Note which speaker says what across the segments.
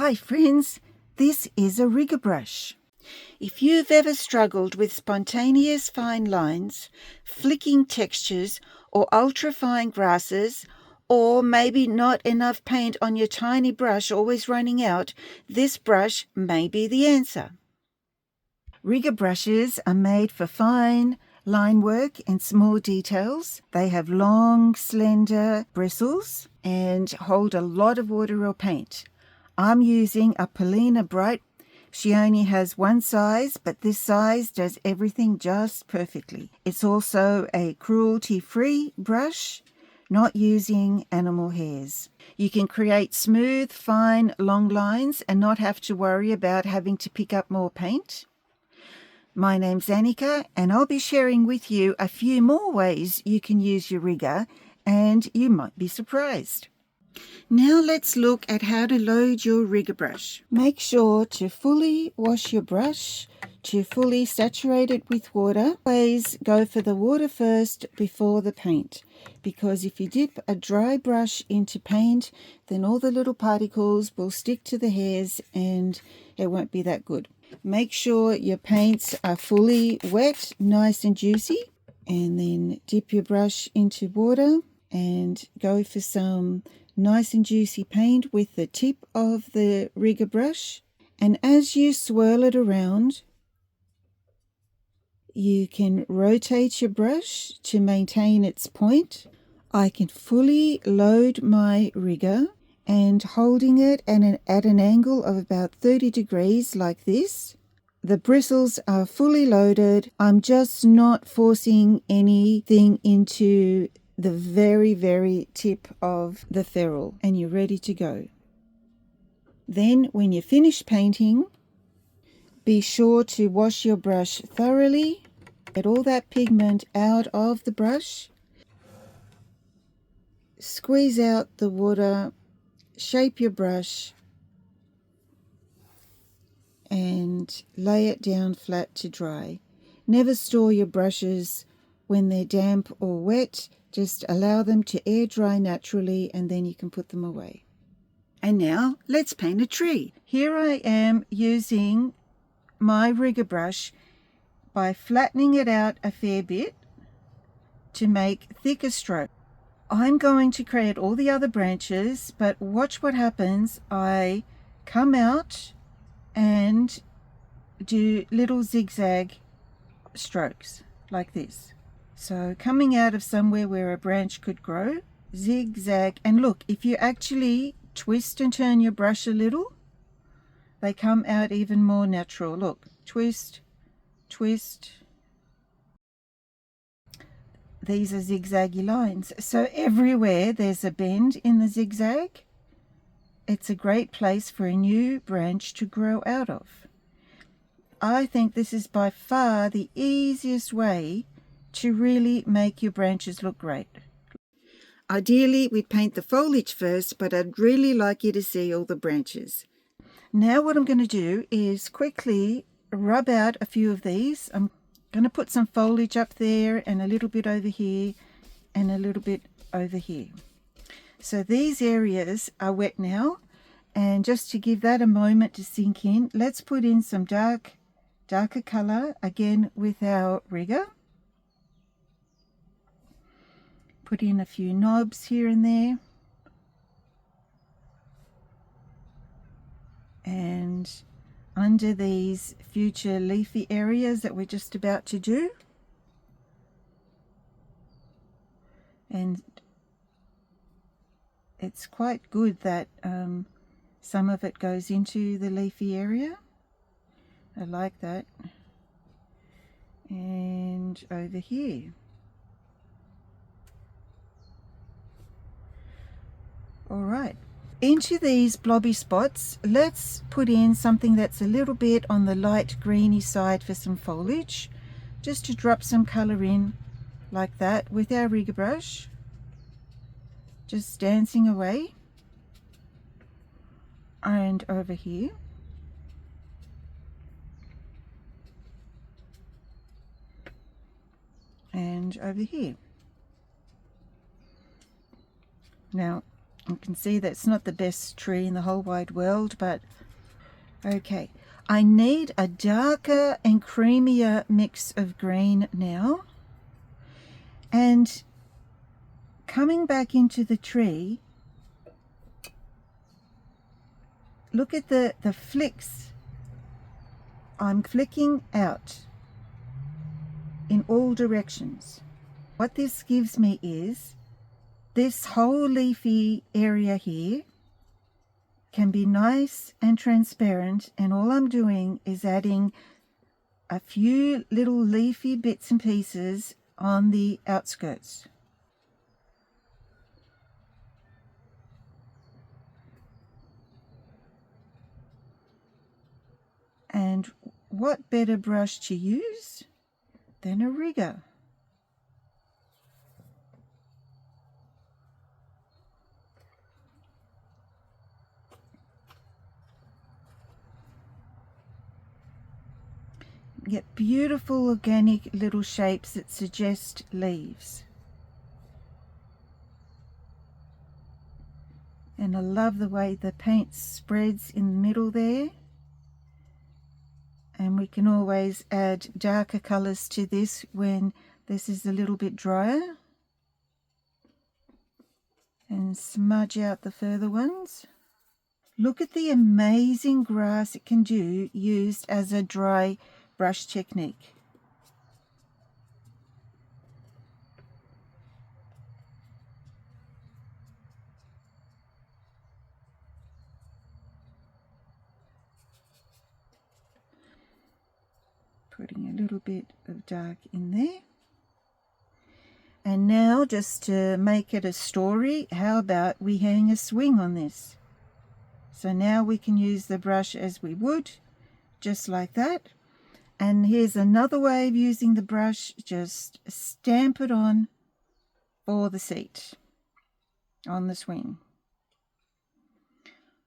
Speaker 1: Hi friends, this is a rigger brush. If you've ever struggled with spontaneous fine lines, flicking textures, or ultra-fine grasses, or maybe not enough paint on your tiny brush always running out, this brush may be the answer. Rigger brushes are made for fine line work and small details. They have long, slender bristles and hold a lot of water or paint. I'm using a Polina Bright. She only has one size, but this size does everything just perfectly. It's also a cruelty-free brush, not using animal hairs. You can create smooth, fine, long lines and not have to worry about having to pick up more paint. My name's Anica, and I'll be sharing with you a few more ways you can use your rigger, and you might be surprised. Now let's look at how to load your rigger brush. Make sure to fully wash your brush, to fully saturate it with water. Always go for the water first before the paint, because if you dip a dry brush into paint, then all the little particles will stick to the hairs and it won't be that good. Make sure your paints are fully wet, nice and juicy, and then dip your brush into water and go for some nice and juicy paint with the tip of the rigger brush. And as you swirl it around, you can rotate your brush to maintain its point. I can fully load my rigger and holding it at an angle of about 30 degrees like this. The bristles are fully loaded. I'm just not forcing anything into the very tip of the ferrule, and you're ready to go. Then when you finish painting, be sure to wash your brush thoroughly. Get all that pigment out of the brush. Squeeze out the water, shape your brush, and lay it down flat to dry. Never store your brushes when they're damp or wet. Just allow them to air dry naturally, and then you can put them away. And now let's paint a tree. Here I am using my rigger brush by flattening it out a fair bit to make thicker strokes. I'm going to create all the other branches, but watch what happens. I come out and do little zigzag strokes like this. So coming out of somewhere where a branch could grow, zigzag, and look, if you actually twist and turn your brush a little, they come out even more natural. Look, twist, twist. These are zigzaggy lines. So everywhere there's a bend in the zigzag, it's a great place for a new branch to grow out of. I think this is by far the easiest way to really make your branches look great. Ideally, we'd paint the foliage first, but I'd really like you to see all the branches. Now what I'm going to do is quickly rub out a few of these. I'm going to put some foliage up there and a little bit over here and a little bit over here. So these areas are wet now, and just to give that a moment to sink in, let's put in some darker color again with our rigger. Put in a few knobs here and there. And under these future leafy areas that we're just about to do. And it's quite good that some of it goes into the leafy area. I like that. And over here. All right. Into these blobby spots, let's put in something that's a little bit on the light greeny side for some foliage, just to drop some color in like that with our rigger brush, just dancing away. And over here. And over here. Now, You can see that's not the best tree in the whole wide world, but okay. I need a darker and creamier mix of green now. And coming back into the tree, look at the flicks. I'm flicking out in all directions. What this gives me is this whole leafy area here can be nice and transparent, and all I'm doing is adding a few little leafy bits and pieces on the outskirts. And what better brush to use than a rigger? Get beautiful organic little shapes that suggest leaves. And I love the way the paint spreads in the middle there. And we can always add darker colours to this when this is a little bit drier. And smudge out the further ones. Look at the amazing grass it can do used as a dry brush technique. Putting a little bit of dark in there. And now, just to make it a story, how about we hang a swing on this? So now we can use the brush as we would, just like that. And here's another way of using the brush. Just stamp it on for the seat on the swing.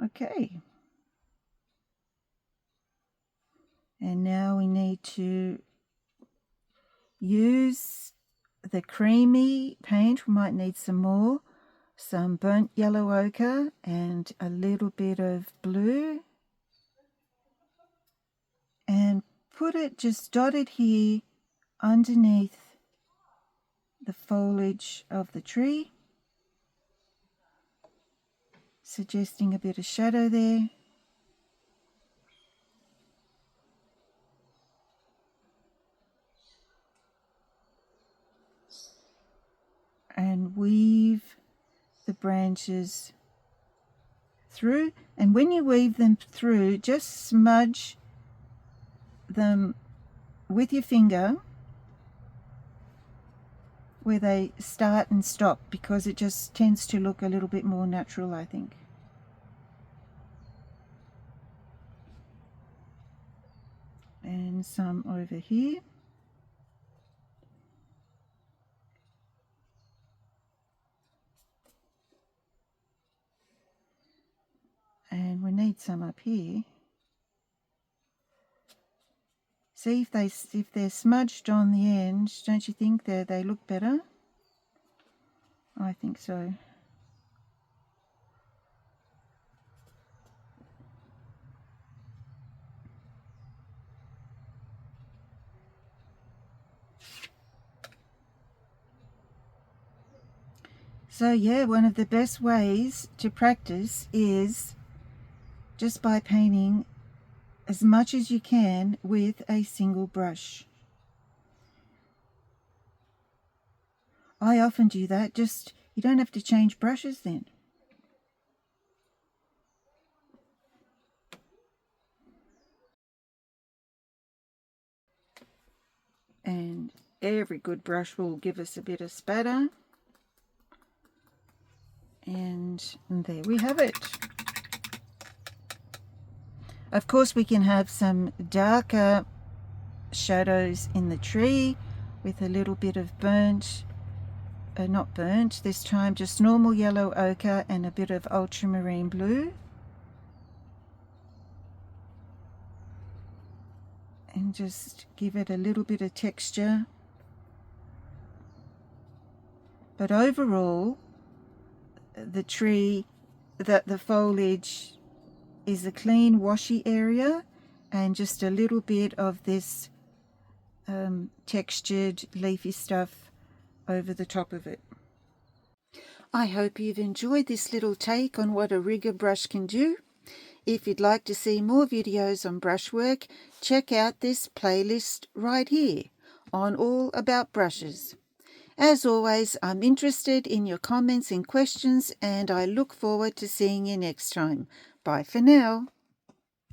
Speaker 1: Okay. And now we need to use the creamy paint. We might need some more. Some burnt yellow ochre and a little bit of blue. And put it, just dot it here underneath the foliage of the tree, suggesting a bit of shadow there. And weave the branches through. And when you weave them through, just smudge them with your finger where they start and stop, because it just tends to look a little bit more natural, I think. And some over here. And we need some up here. See if they're smudged on the end, don't you think they look better? I think so. So yeah, one of the best ways to practice is just by painting as much as you can with a single brush. I often do that. Just, you don't have to change brushes then. And every good brush will give us a bit of spatter. And there we have it. Of course, we can have some darker shadows in the tree with a little bit of burnt, not burnt this time, just normal yellow ochre and a bit of ultramarine blue. And just give it a little bit of texture. But overall, the tree, that the foliage is a clean washy area and just a little bit of this textured leafy stuff over the top of it. I hope you've enjoyed this little take on what a rigger brush can do. If you'd like to see more videos on brushwork, check out this playlist right here on All About Brushes. As always, I'm interested in your comments and questions, and I look forward to seeing you next time. Bye for now.